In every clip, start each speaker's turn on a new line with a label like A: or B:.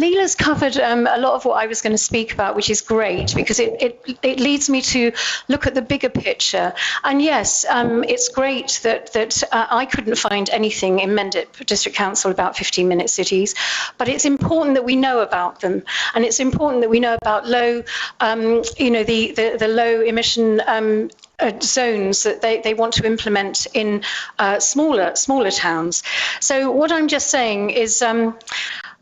A: Leela's covered a lot of what I was going to speak about, which is great because it leads me to look at the bigger picture. And yes, it's great that I couldn't find anything in Mendip District Council about 15-minute cities, but it's important that we know about them, and it's important that we know about low, the low emission zones that they want to implement in smaller towns. So what I'm just saying is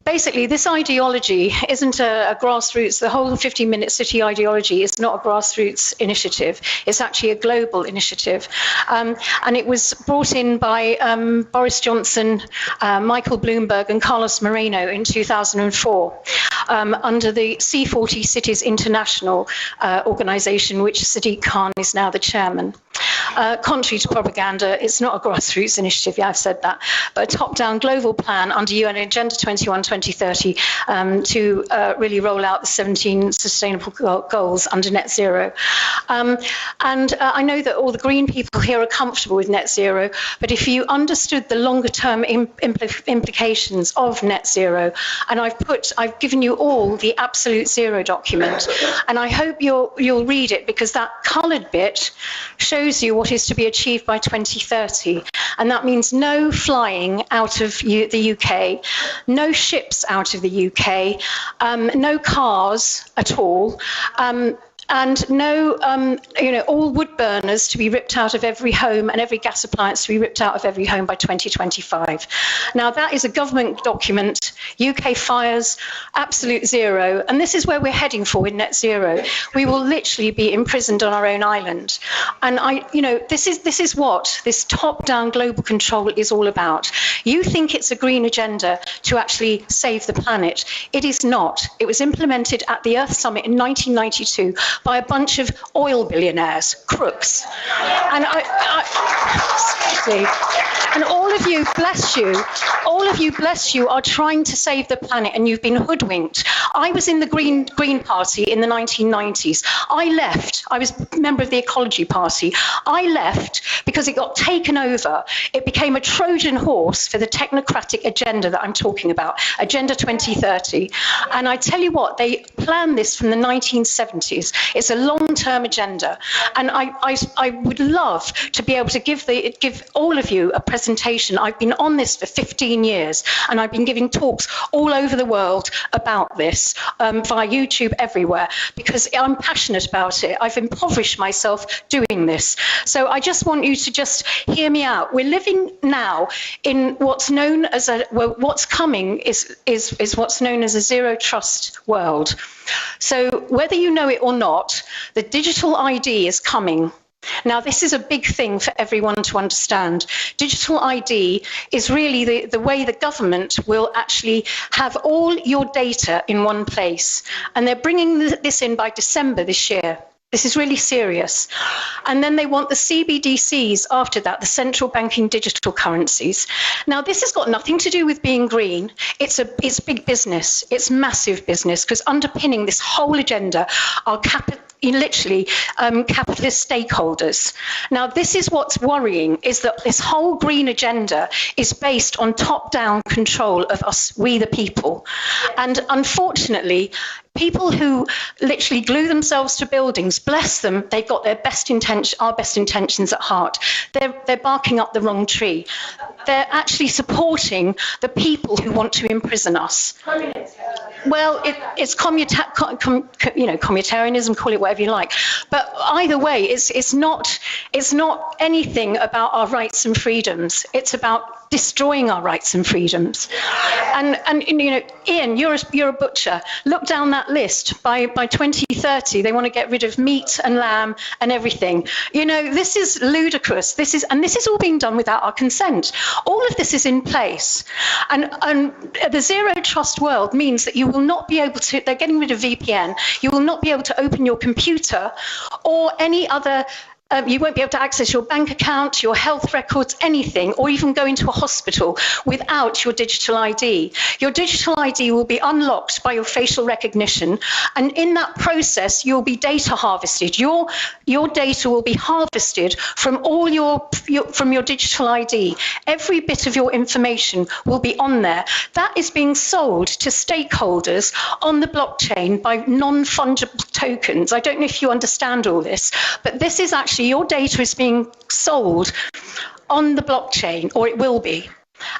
A: basically, this ideology isn't a grassroots, the whole 15-minute city ideology is not a grassroots initiative. It's actually a global initiative. And it was brought in by Boris Johnson, Michael Bloomberg, and Carlos Moreno in 2004 under the C40 Cities International organization, which Sadiq Khan is now the chairman. Contrary to propaganda, it's not a grassroots initiative, yeah, I've said that, but a top-down global plan under UN Agenda 21-2030 to really roll out the 17 sustainable goals under net zero. And I know that all the green people here are comfortable with net zero, but if you understood the longer-term implications of net zero, and I've given you all the absolute zero document, and I hope you'll read it, because that coloured bit shows you what is to be achieved by 2030, and that means no flying out of the UK, no ships out of the UK, no cars at all, and no, all wood burners to be ripped out of every home and every gas appliance to be ripped out of every home by 2025. Now, that is a government document, UK fires, absolute zero, and this is where we're heading for with net zero. We will literally be imprisoned on our own island. And this is what this top-down global control is all about. You think it's a green agenda to actually save the planet. It is not. It was implemented at the Earth Summit in 1992 by a bunch of oil billionaires, crooks. And and all of you, bless you, are trying to save the planet, and you've been hoodwinked. I was in the Green Party in the 1990s. I left. I was a member of the Ecology Party. I left because it got taken over. It became a Trojan horse for the technocratic agenda that I'm talking about, Agenda 2030. And I tell you what, they planned this from the 1970s. It's a long-term agenda, and I would love to be able to give all of you a presentation. I've been on this for 15 years, and I've been giving talks all over the world about this via YouTube everywhere, because I'm passionate about it. I've impoverished myself doing this. So I just want you to just hear me out. We're living now in what's known as what's coming is what's known as a zero trust world. So whether you know it or not, the digital ID is coming. Now, this is a big thing for everyone to understand. Digital ID is really the way the government will actually have all your data in one place. And they're bringing this in by December this year. This is really serious. And then they want the CBDCs after that, the central banking digital currencies. Now, this has got nothing to do with being green. It's big business. It's massive business, because underpinning this whole agenda are capitalist stakeholders. Now, this is what's worrying, is that this whole green agenda is based on top-down control of us, we the people. And unfortunately, people who literally glue themselves to buildings, bless them, they've got our best intentions at heart. They're barking up the wrong tree. They're actually supporting the people who want to imprison us. Well, it's communitarianism, call it whatever you like. But either way, it's not anything about our rights and freedoms. It's about destroying our rights and freedoms. And Ian, you're a butcher. Look down that list. By 2030, they want to get rid of meat and lamb and everything. This is ludicrous. This is all being done without our consent. All of this is in place. And the zero trust world means that you will not be able to, they're getting rid of VPN, you will not be able to open your computer or any other You won't be able to access your bank account, your health records, anything, or even go into a hospital without your digital ID. Your digital ID will be unlocked by your facial recognition, and in that process, you'll be data harvested. Your data will be harvested from all from your digital ID. Every bit of your information will be on there. That is being sold to stakeholders on the blockchain by non-fungible tokens. I don't know if you understand all this, but this is actually your data is being sold on the blockchain, or it will be.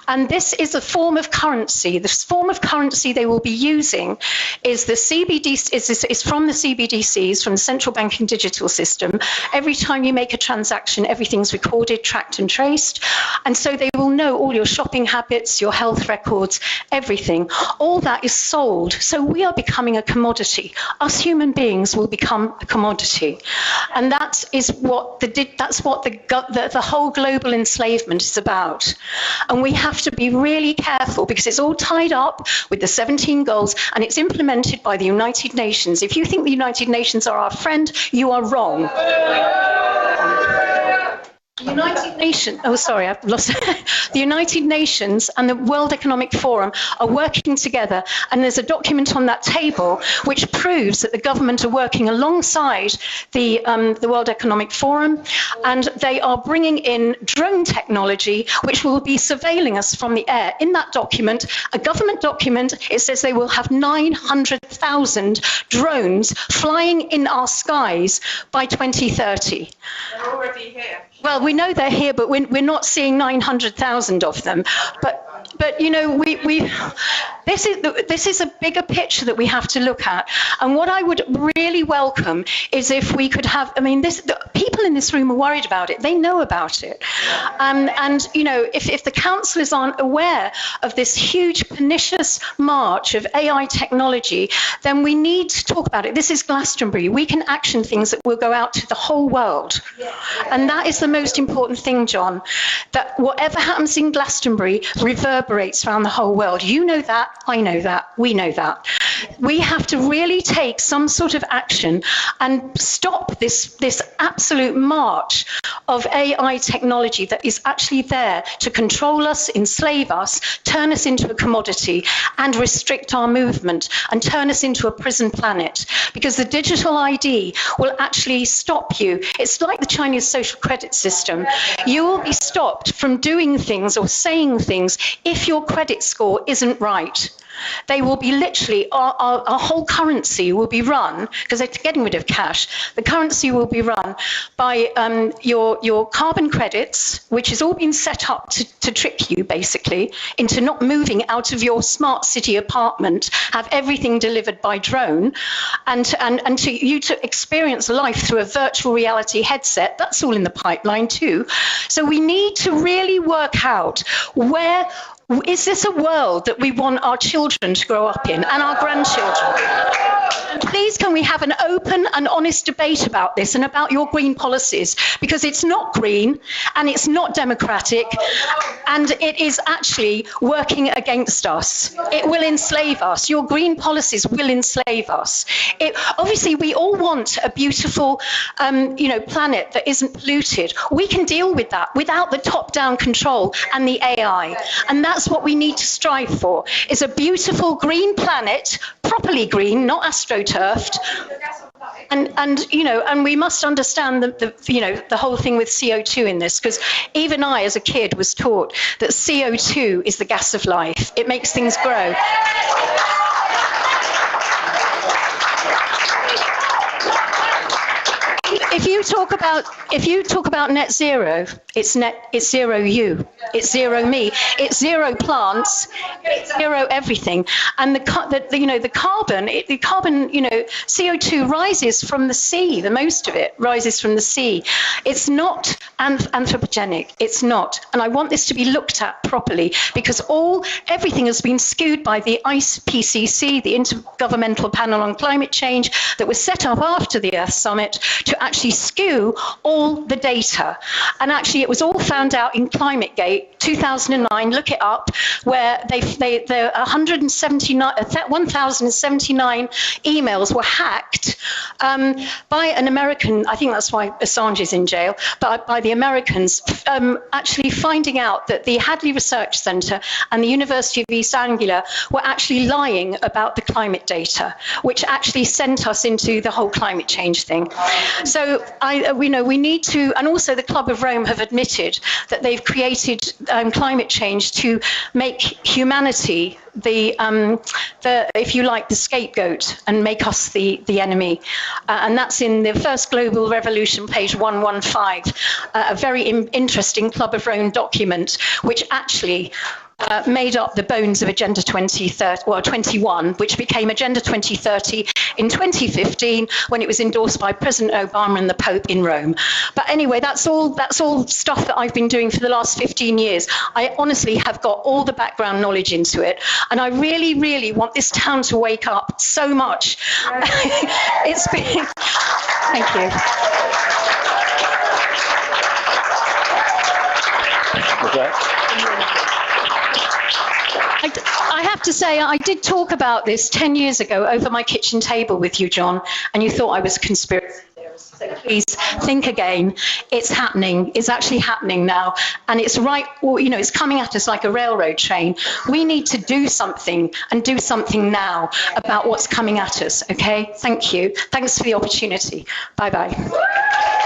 A: And this is a form of currency. This form of currency they will be using is the CBDC, is from the CBDCs, from the central banking digital system. Every time you make a transaction, everything's recorded, tracked and traced. And so they will know all your shopping habits, your health records, everything. All that is sold. So we are becoming a commodity. Us human beings will become a commodity. And that is what the whole global enslavement is about. And we have to be really careful because it's all tied up with the 17 goals and it's implemented by the United Nations. If you think the United Nations are our friend, you are wrong. The United Nations, I've lost it. The United Nations and the World Economic Forum are working together, and there's a document on that table which proves that the government are working alongside the World Economic Forum, and they are bringing in drone technology which will be surveilling us from the air. In that document, a government document, it says they will have 900,000 drones flying in our skies by 2030.
B: They're already here.
A: Well, we know they're here, but we're not seeing 900,000 of them. But you know, this is a bigger picture that we have to look at. And what I would really welcome is if we could have, the people in this room are worried about it. They know about it. And you know, if the councillors aren't aware of this huge pernicious march of AI technology, then we need to talk about it. This is Glastonbury. We can action things that will go out to the whole world. And that is the most important thing, John, that whatever happens in Glastonbury reverberates around the whole world. You know that, I know that, we know that. We have to really take some sort of action and stop this absolute march of AI technology that is actually there to control us, enslave us, turn us into a commodity and restrict our movement and turn us into a prison planet. Because the digital ID will actually stop you. It's like the Chinese social credit system. You will be stopped from doing things or saying things if your credit score isn't right. They will be literally, our whole currency will be run, because they're getting rid of cash, the currency will be run by your carbon credits, which has all been set up to trick you, basically, into not moving out of your smart city apartment, have everything delivered by drone, and to you to experience life through a virtual reality headset. That's all in the pipeline too. So we need to really work out is this a world that we want our children to grow up in and our grandchildren? And please, can we have an open and honest debate about this and about your green policies? Because it's not green and it's not democratic and it is actually working against us. It will enslave us. Your green policies will enslave us. Obviously, we all want a beautiful planet that isn't polluted. We can deal with that without the top-down control and the AI. And that's what we need to strive for, is a beautiful green planet, properly green, not astroturfed. And we must understand the whole thing with CO2 in this, because even I, as a kid, was taught that CO2 is the gas of life. It makes things grow. If you talk about net zero, it's zero you, it's zero me, it's zero plants, it's zero everything. And the carbon, CO2 rises from the sea. The most of it rises from the sea. It's not anthropogenic. It's not. And I want this to be looked at properly, because everything has been skewed by the IPCC, the Intergovernmental Panel on Climate Change, that was set up after the Earth Summit to actually skew all all the data. And actually, it was all found out in ClimateGate 2009. Look it up, where the 1,079 emails were hacked by an American. I think that's why Assange is in jail. But by the Americans, actually finding out that the Hadley Research Centre and the University of East Anglia were actually lying about the climate data, which actually sent us into the whole climate change thing. So we need to, and also the Club of Rome have admitted that they've created climate change to make humanity the if you like, the scapegoat, and make us the enemy. And that's in the First Global Revolution, page 115, a very interesting Club of Rome document, which actually made up the bones of Agenda 21, which became Agenda 2030 in 2015 when it was endorsed by President Obama and the Pope in Rome. But anyway, that's all stuff that I've been doing for the last 15 years. I honestly have got all the background knowledge into it, and I really, really want this town to wake up so much. It's been... Thank you.
B: Okay.
A: I have to say, I did talk about this 10 years ago over my kitchen table with you, John, and you thought I was a conspiracy theorist. So please think again. It's happening. It's actually happening now. And it's right, it's coming at us like a railroad train. We need to do something, and do something now about what's coming at us, okay? Thank you. Thanks for the opportunity. Bye-bye.